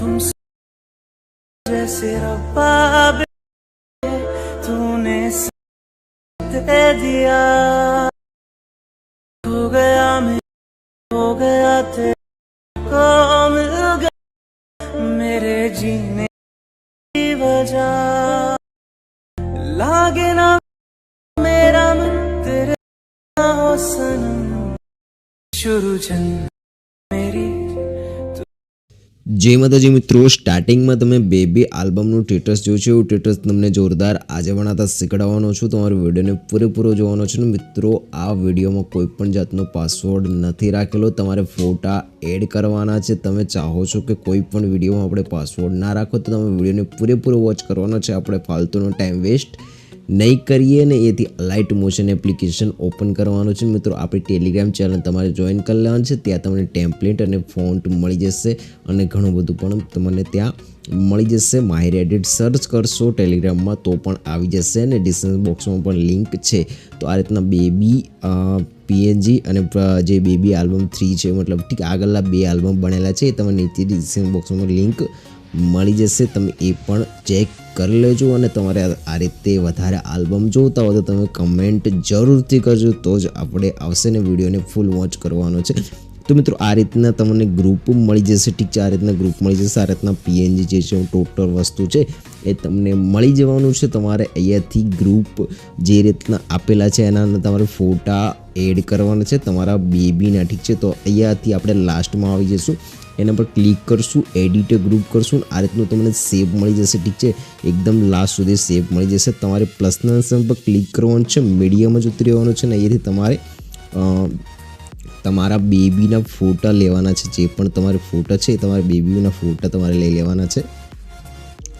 तुमसे जैसे रब्बा तूने दे दिया, हो गया मैं, हो गया तेरे को मिल गया मेरे जीने की वजह, लागे ना मेरा मन तेरे ना हो सनम, शुरू जन्नत मेरी। जय माताजी मित्रों, स्टार्टिंग में तमे बेबी आल्बमનું ટેટસ જોયું છે। એવું ટેટસ તમને જોરદાર આજે બનાવતા શીખવાડવાનો છું। તમારે વિડીયોને પૂરેપૂરો જોવાનો છે ને મિત્રો। આ વિડીયોમાં કોઈ પણ જાતનો પાસવર્ડ નથી રાખેલો, તમારે ફોટા એડ કરવાના છે। તમે ચાહો છો કે કોઈ પણ વિડીયોમાં આપણે પાસવર્ડ ના રાખો તો તમે વિડીયોને પૂરેપૂરો વોચ કરવાનો છે। આપણે ફાલતુનો ટાઈમ વેસ્ટ नहीं करिए ने ये लाइट मोशन एप्लिकेशन ओपन करवानो छे मित्रों। आपणी टेलिग्राम चैनल तमारे जॉइन कर लेवानुं छे। त्यां तमने टेम्पलेट अने फॉन्ट मळी जशे अने घणुं बधुं पण तमने त्यां मळी जशे। माहिर एडिट सर्च करशो टेलिग्राम में तो पण आवी जशे ने डिस्क्रिप्शन बॉक्स में पण लिंक छे। तो आ रीतना बेबी PNG अने जे बेबी आल्बम 3 छे मतलब ठीक आगळना 2 आल्बम बनेला छे तमने नीचे डिस्क्रिप्शन बॉक्स में लिंक मळी जशे। तमे ए पण चेक कर लेजो अने तमारे आ रीते वधारे आल्बम जोता हो तो तमे कमेंट जरूरथी करजो, तो ज आपणे आवशे ने विडियोने फूल वॉच करवानो छे। तो मित्रों आ रीतना तमने ग्रुप मळी जशे, ठीक छे। आ रीतना ग्रुप मळी जशे। आ रीतना PNG जे छे टोटल वस्तु छे ए तमने मळी जवानुं छे। तमारे अहींयाथी ग्रुप जे रीतना आपेला छे एना अंदर तमारे फोटा एड करवाना छे तमारा बेबीना, ठीक छे। तो अहींयाथी आपणे लास्टमां आवी जईशुं, एना पर क्लिक करशुं, एडिट ग्रुप करशुं। आ रीतनुं तमने सेव मळी जशे, ठीक छे। एकदम लास्ट सुधी सेव मळी जशे। तमारे प्लसना निशान पर क्लिक करवानुं छे, मीडियम ज उतरी जवानुं छे ने अहींयाथी तमारे तमारा बेबीना फोटा लेवाना छे। जे पण तमारे फोटा छे तमारे बेबीना फोटा तमारे लई लेवाना छे।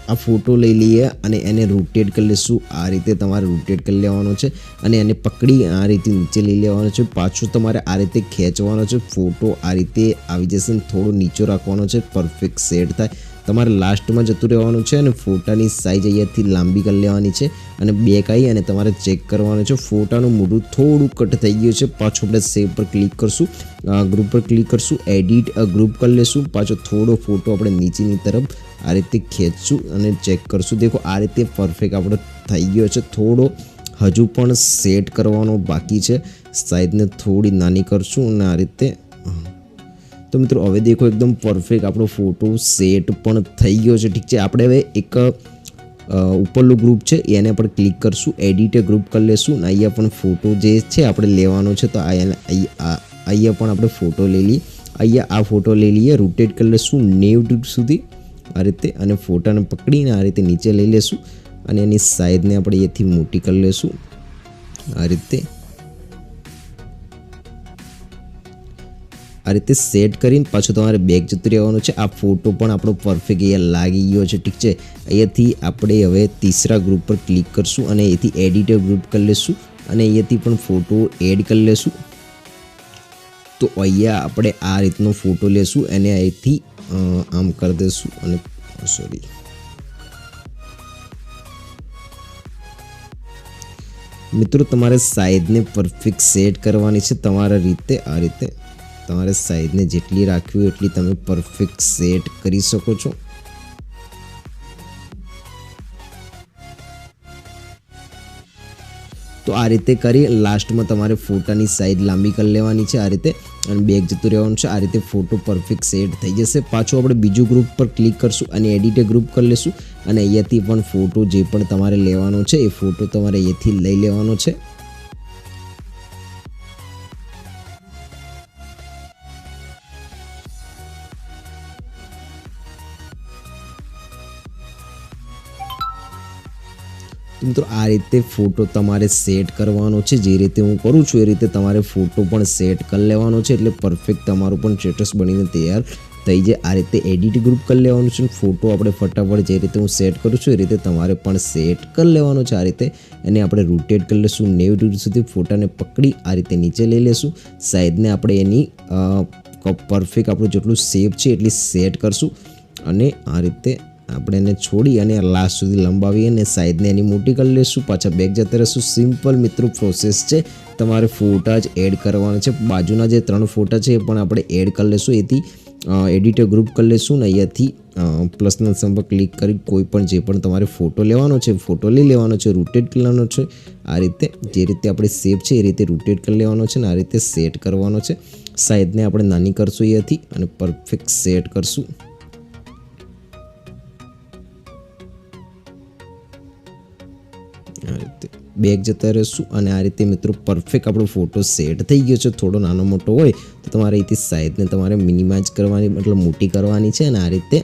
आ फोटो लई लीए अने एने रोटेट कर लेशुं। आ रीते तमारे रोटेट कर लेवानो छे अने एने पकड़ी आ रीते नीचे लई लेवानो छे। पाछो तमारे आ रीते खेंचवानो छे। फोटो आ रीते आवी जशे, थोड़ो नीचो राखवानो छे, परफेक्ट सेट थाय। तमारे लास्ट में जतुं रहेवानुं छे अने फोटानी साइज अहींयाथी लांबी कर लेवानी छे अने बेक आई अने तमारे चेक करवानुं छे। फोटानुं मोढुं थोड़ुं कट थई गयुं छे। पाछो आपणे सेव पर क्लिक करशुं, ग्रुप पर क्लिक करशुं, एडिट ग्रुप कर लेशुं। पाछो थोड़ो फोटो आपणे नीचेनी तरफ आ रीते खेंचशुं अने चेक करशुं। देखो आ रीते परफेक्ट आपणो थई गयो छे। थोड़ो हजू पण सेट करवानो बाकी छे। साइजने थोड़ी नानी करशुं अने आ रीते। तो मित्रों हवे देखो एकदम परफेक्ट आपणो फोटो सेट पण थई गयो छे, ठीक छे। आपणे हवे एक उपरलो ग्रुप छे एने पर क्लिक करशुं, एडिट ग्रुप कर लेशुं अने अहींया पण फोटो जे छे आपणे लेवानो छे। तो अहींया पण आपणे फोटो लई लईए। अहींया आ फोटो लई लईए, रोटेट कर लेशुं 90 डिग्री सुधी आ रीते अने फोटाने पकड़ीने आ रीते नीचे लई लेशुं अने एनी साइजने आपणे एथी मोटी कर लेशुं आ रीते। आ रीते सेट करीने पाछो तमारे बेक जतुं रहेवानुं छे। आ फोटो पण आपणो परफेक्ट अहींया लागी गयो छे, ठीक छे। अहींयाथी आपणे हवे तीसरा ग्रुप पर क्लिक करशुं अने एथी एडिट ग्रुप कर लेशुं अने अहींयाथी पण फोटो एड कर लेशुं। तो अहींया आपणे आ रीतनो फोटो लेशुं अने અહીંથી આમ કરી દેશું અને સોરી મિત્રો તમારે સાઈઝને પરફેક્ટ સેટ કરવાની છે તમારા રીતે। આ રીતે તમારે સાઈઝને જેટલી રાખવી હોય એટલી તમે પરફેક્ટ સેટ કરી શકો છો। तो आ रीते करी लास्ट में तमारे फोटानी साइज लांबी कर लेवानी छे। आ रीते अने बेक जतुं रहेवानुं छे। आ रीते फोटो परफेक्ट सेट थई जशे। पाछो आपणे बीजो ग्रुप पर क्लिक करशुं अने एडिट ग्रुप कर लेशुं अने अहींयाथी पण फोटो जे पण तमारे लेवानो छे ए फोटो तमारे अहींयाथी लई लेवानो छे। मित्रों आ रीते फोटो तमारे सेट करवानो छे। जे रीते हूँ करूँ छूँ ए रीते तमारे फोटो पण सेट कर लेवानो छे एटले परफेक्ट तमारुं पण स्टेटस बनीने तैयार थई जाय। आ रीते एडिट ग्रुप कर लेवानुं छे। फोटो आपणे फटाफट जे रीते हूँ सेट करूँ छूँ ए रीते तमारे पण सेट कर लेवानो छे। आ रीते एने आपणे रोटेट कर लेशुं 90 डिग्री सुधी। फोटाने पकड़ी आ रीते नीचे लई लेशुं। साइजने आपणे एनी परफेक्ट आपणुं जेटલું शेप छे એટલી सेट करशुं अने आ रीते આપણે એને છોડી અને લાસ્ટ સુધી લંબાવી અને સાઈડને એની મોટી કરી લઈશું। પાછા બેક જતા રહીશું। સિમ્પલ મિત્રો પ્રોસેસ છે। તમારે ફોટા જ એડ કરવાના છે। બાજુના જે 3 ફોટા છે એ પણ આપણે એડ કરી લઈશું। એથી એડિટર ગ્રુપ કરી લેશું ને અહીંયાથી પ્લસના નિશાન પર ક્લિક કરી કોઈ પણ જે પણ તમારે ફોટો લેવાનો છે ફોટો લઈ લેવાનો છે, રોટેટ કરી લેવાનો છે. આ રીતે જે રીતે આપણે શેપ છે એ રીતે રોટેટ કરી લેવાનો છે ને આ રીતે સેટ કરવાનો છે. સાઈઝને આપણે નાની કરશું અહીંયાથી અને પરફેક્ટ સેટ કરશું. આ રીતે બેક જતા રહેશું અને આ રીતે મિત્રો પરફેક્ટ આપણો ફોટો સેટ થઈ ગયો છે. થોડો નાનો મોટો હોય તો તમારે અહીંથી સાઈઝને તમારે મિનિમાઇઝ કરવાની મતલબ મોટી કરવાની છે અને આ રીતે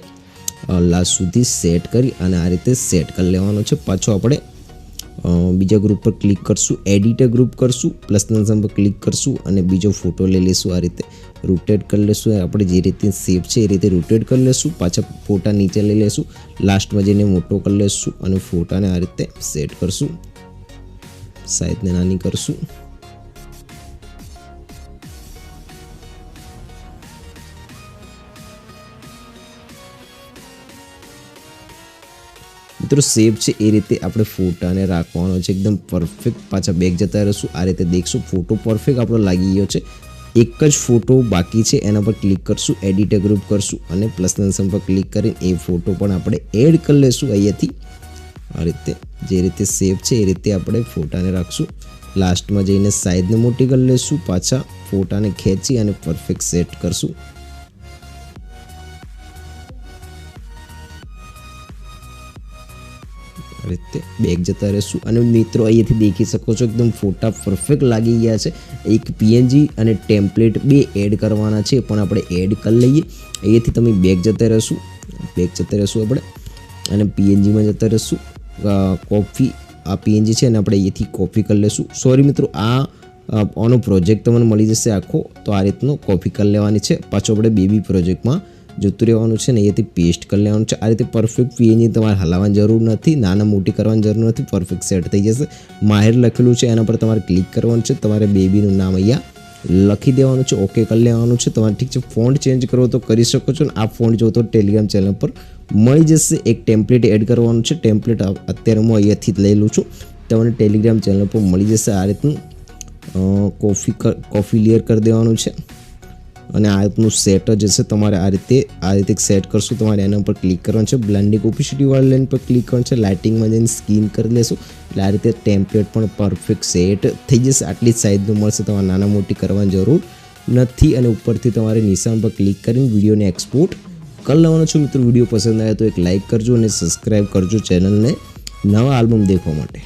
લાસ્ટ સુધી સેટ કરી અને આ રીતે સેટ કરી લેવાનો છે. પાછો આપણે બીજા ગ્રુપ પર ક્લિક કરશું, એડિટર ગ્રુપ કરશું, પ્લસના નિશાન પર ક્લિક કરશું અને બીજો ફોટો લઈ લેશું. આ રીતે રોટેટ કરી લેશું. આપણે જે રીતે શેપ છે એ રીતે રોટેટ કરી લેશું. પાછા ફોટા નીચે લઈ લેશું, લાસ્ટમાં જઈને મોટો કરી લેશું અને ફોટાને આ રીતે સેટ કરશું. સાઈઝને નાની કરશું. મિત્રો શેપ છે એ રીતે આપણે ફોટાને રાખવાનો છે એકદમ પરફેક્ટ. પાછા બેક જતા રહીશું. આ રીતે દેખશું ફોટો પરફેક્ટ આપણો લાગી ગયો છે. એક જ ફોટો બાકી છે એના પર ક્લિક કરશું, એડિટર ગ્રુપ કરશું અને પ્લસના નિશાન પર ક્લિક કરીને એ ફોટો પણ આપણે એડ કરી લેશું અહીંયાથી. આ રીતે જે રીતે શેપ છે એ રીતે આપણે ફોટાને રાખશું. લાસ્ટમાં જઈને સાઈઝને મોટી કરી લેશું. પાછા ફોટાને ખેંચી અને પરફેક્ટ સેટ કરશું. રીતે બેક જતા રહેશું અને મિત્રો અહીંયાથી દેખી શકો છો એકદમ ફોટા પરફેક્ટ લાગી ગયા છે. એક પીએનજી અને ટેમ્પલેટ બે એડ કરવાના છે પણ આપણે એડ કરી લઈએ. અહીંયાથી તમે બેક જતા રહેશું આપણે અને પીએનજીમાં જતા રહેશું. કોપી આ પીએનજી છે અને આપણે અહીંયાથી કોપી કરી લેશું. સોરી મિત્રો આનો પ્રોજેક્ટ તમને મળી જશે આખો, તો આ રીતનો કોપી કરી લેવાની છે. પાછો આપણે બેબી પ્રોજેક્ટમાં જતું રહેવાનું છે ને અહીંયાથી પેસ્ટ કરી લેવાનું છે. આ રીતે પરફેક્ટ પીએનજી તમારે હલાવવાની જરૂર નથી, નાના મોટી કરવાની જરૂર નથી, પરફેક્ટ સેટ થઈ જશે. માહિર લખેલું છે એના પર તમારે ક્લિક કરવાનું છે. તમારે બેબીનું નામ અહીંયા લખી દેવાનું છે, ઓકે કરી લેવાનું છે. તમારે ઠીક છે ફોન્ટ ચેન્જ કરવો તો કરી શકો છો ને આ ફોન્ટ જો તો ટેલિગ્રામ ચેનલ પર મળી જશે. એક ટેમ્પલેટ એડ કરવાનું છે. ટેમ્પલેટ અત્યારે હું અહીંયાથી જ લઈ લઉં છું, તમને ટેલિગ્રામ ચેનલ પર મળી જશે. આ રીતનું કોફી લેયર કરી દેવાનું છે અને આ રીતનું સેટ જ હશે. તમારે આ રીતે સેટ કરશું. તમારે એના ઉપર ક્લિક કરવાનું છે, બ્લેન્ડિંગ ઓપેસિટી વાળી લાઈન પર ક્લિક કરવાનું છે, લાઇટિંગમાં જઈને સ્કીન કરી લેશું એટલે આ રીતે ટેમ્પલેટ પણ પરફેક્ટ સેટ થઈ જશે. આટલી જ સાઇઝનું મળશે, તમારે નાના મોટી કરવાની જરૂર નથી. અને ઉપરથી તમારે નિશાન પર ક્લિક કરીને વિડીયોને એક્સપોર્ટ કરી લેવાનો છે. મિત્રો વિડીયો પસંદ આવે તો એક લાઇક કરજો અને સબસ્ક્રાઈબ કરજો ચેનલને નવા આલ્બમ દેખવા માટે.